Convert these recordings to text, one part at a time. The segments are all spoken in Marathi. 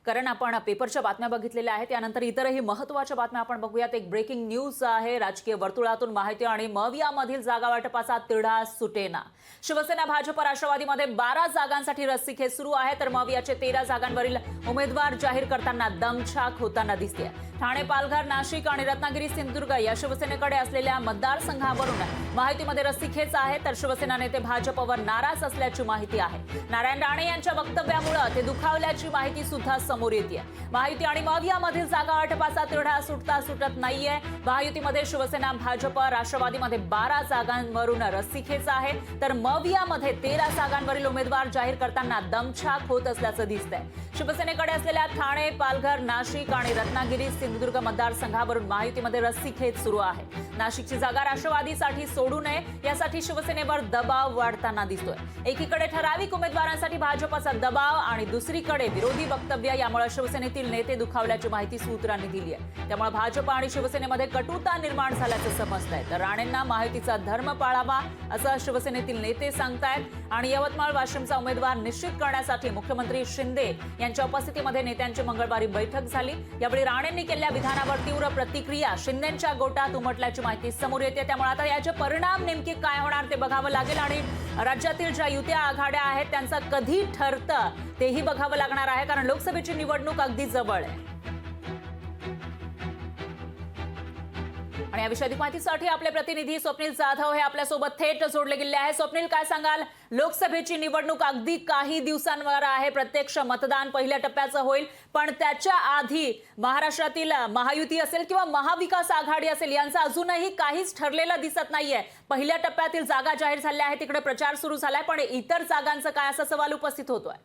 कारण आपण पेपरच्या बातम्या बघितलेल्या आहेत, त्यानंतर इतरही महत्त्वाच्या बातम्या आपण बघूयात। एक ब्रेकिंग न्यूज आहे। राजकीय वर्तुळातून माहिती आणि मवियामधील जागा वाटपाचा तिढा सुटेना। शिवसेना भाजप राष्ट्रवादीमध्ये 12 जागांसाठी रस्सीखेच सुरू आहे, तर मवियाचे 13 जागांवरील उमेदवार जाहीर करताना दमछाक होताना दिसते। ठाणे, पालघर, नाशिक आणि रत्नागिरी सिंधुदुर्ग या शिवसेनेकडे असलेल्या मतदारसंघावरून माहितीमध्ये रस्सीखेच आहे, तर शिवसेना नेते भाजपवर नाराज असल्याची माहिती आहे। नारायण राणे यांच्या वक्तव्यामुळे ते दुखावल्याची माहिती सुद्धा समोर येते। माहिती आणि मवियामधील जागा वाटपाचा तिढा सुटत नाहीये। महायुतीमध्ये शिवसेना भाजप राष्ट्रवादीमध्ये 12 जागांवरून रस्सीखेच आहे, तर मवियामध्ये 13 जागांवरील उमेदवार जाहीर करताना दमछाक होत असल्याचं दिसतंय। शिवसेनेकडे असलेल्या ठाणे, पालघर, नाशिक आणि रत्नागिरी सिंधुदुर्ग मतदारसंघावरून महायुतीमध्ये रस्सीखेच सुरू आहे। नाशिकची जागा राष्ट्रवादीसाठी सोडू नये यासाठी शिवसेनेवर दबाव वाढताना दिसतोय। एकीकडे ठराविक उमेदवारांसाठी भाजपचा दबाव आणि दुसरीकडे विरोधी वक्तव्य यामुळे शिवसेनेतील नेते दुखावल्याची माहिती सूत्रांनी दिली आहे। त्यामुळे भाजप आणि शिवसेनेमध्ये कटुता निर्माण झाल्याचं समजतंय। तर राणेंना माहितीचा धर्म पाळावा असं शिवसेनेतील नेते सांगतायत आणि यवतमाळ वाशिमचा उमेदवार निश्चित करण्यासाठी मुख्यमंत्री शिंदे यांच्या उपस्थितीमध्ये नेत्यांची मंगळवारी बैठक झाली। यावेळी राणेंनी केलेल्या विधानावर तीव्र प्रतिक्रिया शिंदेंच्या गोटात उमटल्याची माहिती समोर येते। त्यामुळे आता याचे परिणाम नेमके काय होणार ते बघावं लागेल आणि राज्यातील ज्या युत्या आघाड्या आहेत त्यांचं कधी ठरतं तेही बघावं लागणार आहे, कारण लोकसभेची निवडणूक अगदी जवळ आहे। आणि या विषयाची माहितीसाठी आपले प्रतिनिधी स्वप्नील जाधव हे आपल्या सोबत थेट जोडले गेले आहेत। स्वप्नील, काय सांगाल? लोकसभेची निवडणूक अगदी काही दिवसांवर आहे, प्रत्यक्ष मतदान पहिल्या टप्प्याचं होईल, पण त्याच्या आधी महाराष्ट्रातील महायुती असेल किंवा महाविकास आघाडी असेल यांचं अजूनही काहीच ठरलेलं दिसत नाहीये। पहिल्या टप्प्यातील जागा जाहीर झाल्या आहेत, तिकडे प्रचार सुरू झालाय, पण इतर जागांचं काय असा सवाल उपस्थित होतोय?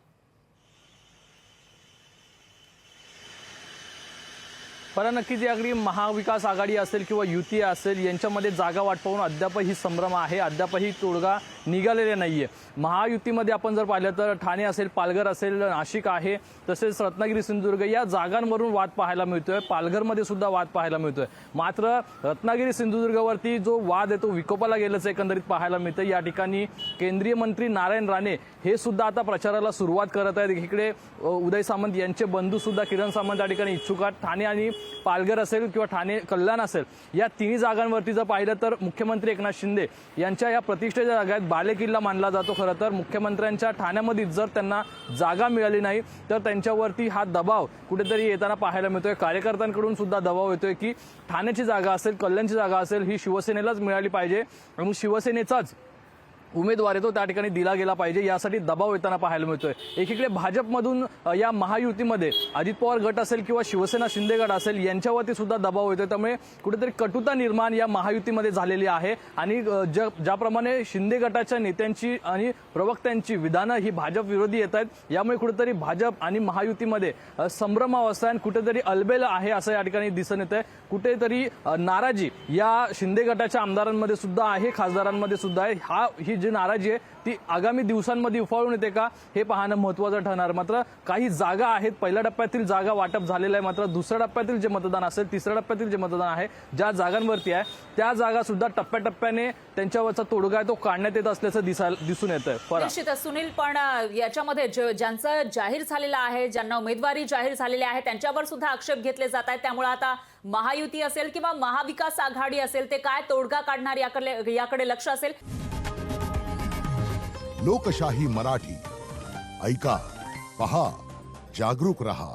पण नक्कीच याकडे महाविकास आघाडी असेल किंवा युती असेल यांच्यामध्ये जागा वाटपावून अद्यापही संभ्रम आहे, अद्यापही तोडगा निघालेला नाहीये। महायुतीमध्ये आपण जर पाहिलं तर ठाणे असेल, पालघर असेल, नाशिक आहे, तसेच रत्नागिरी सिंधुदुर्ग या जागांवरून वाद पाहायला मिळतोय। पालघरमध्ये सुद्धा वाद पाहायला मिळतोय। मात्र रत्नागिरी सिंधुदुर्गवरती जो वाद आहे तो विकोपाला गेल्याचं एकंदरीत पाहायला मिळतं। या ठिकाणी केंद्रीय मंत्री नारायण राणे हे सुद्धा आता प्रचाराला सुरुवात करत आहेत। इकडे उदय सामंत यांचे बंधू सुद्धा किरण सामंत या ठिकाणी इच्छुक आहेत। ठाणे आणि पालघर असेल किंवा ठाणे कल्याण असेल या तिन्ही जागांवरती जर पाहिलं तर मुख्यमंत्री एकनाथ शिंदे यांच्या या प्रतिष्ठेच्या जागा आहेत। बालेकिल्ला मानला जातो खरं तर। मुख्यमंत्र्यांच्या ठाण्यामध्ये जर त्यांना जागा मिळाली नाही तर त्यांच्यावरती हा दबाव कुठेतरी येताना पाहायला मिळतोय। कार्यकर्त्यांकडून सुद्धा दबाव येतोय की ठाण्याची जागा असेल, कल्याणची जागा असेल ही शिवसेनेलाच मिळाली पाहिजे आणि शिवसेनेचाच उमेदवार आहे तो त्या ठिकाणी दिला गेला पाहिजे, यासाठी दबाव येताना पाहायला मिळतोय। एकीकडे भाजपमधून या महायुतीमध्ये अजित पवार गट असेल किंवा शिवसेना शिंदे गट असेल यांच्यावरती सुद्धा दबाव येतोय। त्यामुळे कुठेतरी कटुता निर्माण या महायुतीमध्ये झालेली आहे आणि ज्याप्रमाणे शिंदे गटाच्या नेत्यांची आणि प्रवक्त्यांची विधानं ही भाजप विरोधी येत आहेत, यामुळे कुठेतरी भाजप आणि महायुतीमध्ये संभ्रमावस्था आणि कुठेतरी अलबेल आहे असं या ठिकाणी दिसून येत आहे। कुठेतरी नाराजी या शिंदे गटाच्या आमदारांमध्ये सुद्धा आहे, खासदारांमध्ये सुद्धा आहे। ही जी नाराजी आहे ती आगामी दिवसांमध्ये उफाळून येते का हे पाहणं महत्त्वाचं ठरणार। मात्र काही जागा आहेत, पहिल्या टप्प्यातील जागा वाटप झालेलं आहे, मात्र दुसऱ्या टप्प्यातील जे मतदान असेल, तिसऱ्या टप्प्यातील जे मतदान आहे, ज्या जागांवरती आहे त्या जागा सुद्धा टप्प्याटप्प्याने त्यांच्यावरचा तोडगा आहे तो काढण्यात येत असल्याचं दिसून येतंय। निश्चितच सुनील, पण याच्यामध्ये ज्यांचं जाहीर झालेलं आहे, ज्यांना उमेदवारी जाहीर झालेली आहे त्यांच्यावर सुद्धा आक्षेप घेतले जात आहेत। त्यामुळे आता महायुती असेल किंवा महाविकास आघाडी असेल ते काय तोडगा काढणार याकडे लक्ष असेल। लोकशाही मराठी ऐका, पहा, जागरूक रहा।